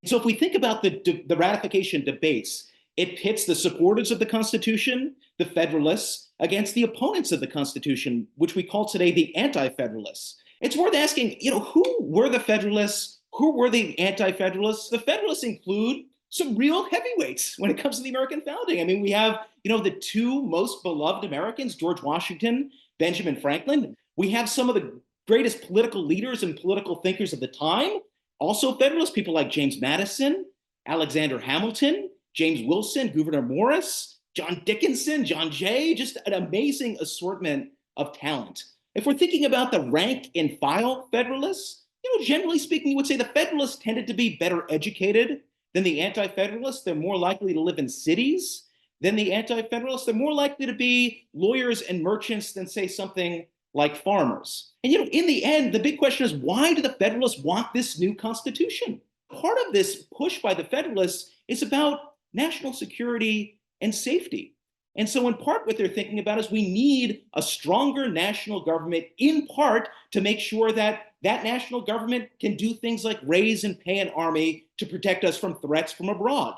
So if we think about the ratification debates, it pits the supporters of the Constitution, the Federalists, against the opponents of the Constitution, which we call today the Anti-Federalists. It's worth asking, who were the Federalists? Who were the Anti-Federalists? The Federalists include some real heavyweights when it comes to the American founding. I mean, we have, the two most beloved Americans, George Washington, Benjamin Franklin. We have some of the greatest political leaders and political thinkers of the time, also Federalists, people like James Madison, Alexander Hamilton, James Wilson, Gouverneur Morris, John Dickinson, John Jay, just an amazing assortment of talent. If we're thinking about the rank and file Federalists, generally speaking, you would say the Federalists tended to be better educated than the Anti-Federalists. They're more likely to live in cities than the Anti-Federalists. They're more likely to be lawyers and merchants than, say, something like farmers. And, in the end, the big question is, why do the Federalists want this new Constitution? Part of this push by the Federalists is about national security and safety. And so in part, what they're thinking about is we need a stronger national government, in part to make sure that that national government can do things like raise and pay an army to protect us from threats from abroad.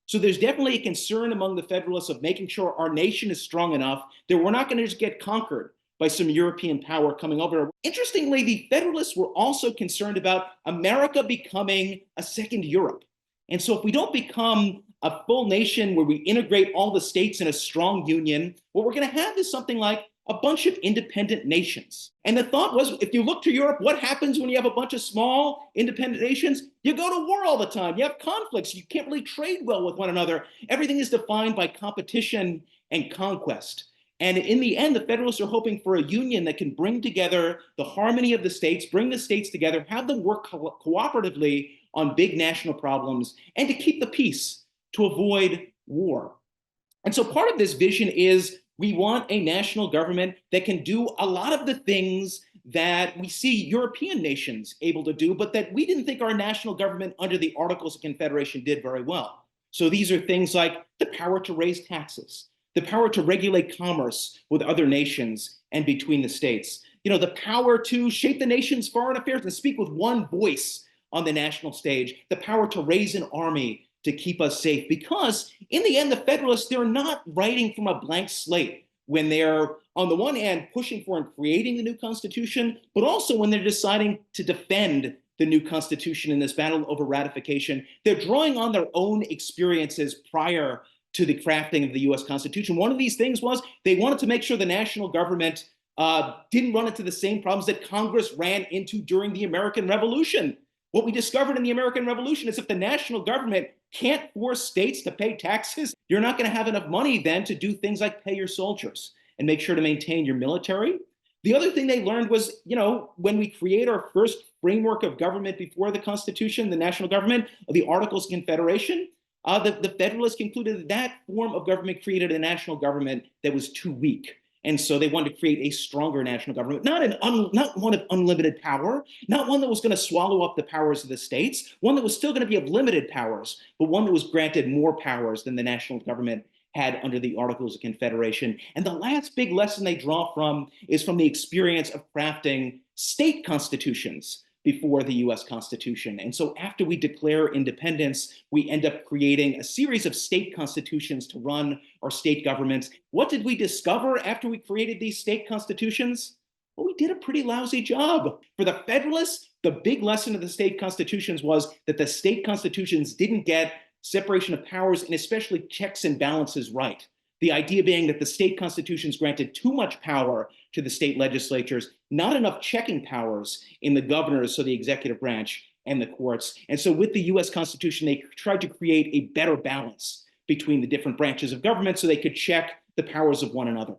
So there's definitely a concern among the Federalists of making sure our nation is strong enough that we're not going to just get conquered by some European power coming over. Interestingly, the Federalists were also concerned about America becoming a second Europe. And so if we don't become a full nation where we integrate all the states in a strong union, what we're going to have is something like a bunch of independent nations. And the thought was, if you look to Europe, what happens when you have a bunch of small independent nations? You go to war all the time. You have conflicts. You can't really trade well with one another. Everything is defined by competition and conquest. And in the end, the Federalists are hoping for a union that can bring together the harmony of the states, bring the states together, have them work cooperatively on big national problems, and to keep the peace, to avoid war. And so part of this vision is we want a national government that can do a lot of the things that we see European nations able to do, but that we didn't think our national government under the Articles of Confederation did very well. So these are things like the power to raise taxes, the power to regulate commerce with other nations and between the states, the power to shape the nation's foreign affairs and speak with one voice on the national stage, the power to raise an army to keep us safe. Because in the end, the Federalists, they're not writing from a blank slate when they're, on the one hand, pushing for and creating the new Constitution, but also when they're deciding to defend the new Constitution in this battle over ratification. They're drawing on their own experiences prior to the crafting of the US Constitution. One of these things was they wanted to make sure the national government didn't run into the same problems that Congress ran into during the American Revolution. What we discovered in the American Revolution is if the national government can't force states to pay taxes, you're not going to have enough money then to do things like pay your soldiers and make sure to maintain your military. The other thing they learned was, when we create our first framework of government before the Constitution, the national government, the Articles of Confederation, the Federalists concluded that that form of government created a national government that was too weak. And so they wanted to create a stronger national government, not one of unlimited power, not one that was going to swallow up the powers of the states, one that was still going to be of limited powers, but one that was granted more powers than the national government had under the Articles of Confederation. And the last big lesson they draw from is from the experience of crafting state constitutions before the US Constitution. And so after we declare independence, we end up creating a series of state constitutions to run our state governments. What did we discover after we created these state constitutions? Well, we did a pretty lousy job. For the Federalists, the big lesson of the state constitutions was that the state constitutions didn't get separation of powers and especially checks and balances right. The idea being that the state constitutions granted too much power to the state legislatures, not enough checking powers in the governors, so the executive branch and the courts. And so with the US Constitution, they tried to create a better balance between the different branches of government so they could check the powers of one another.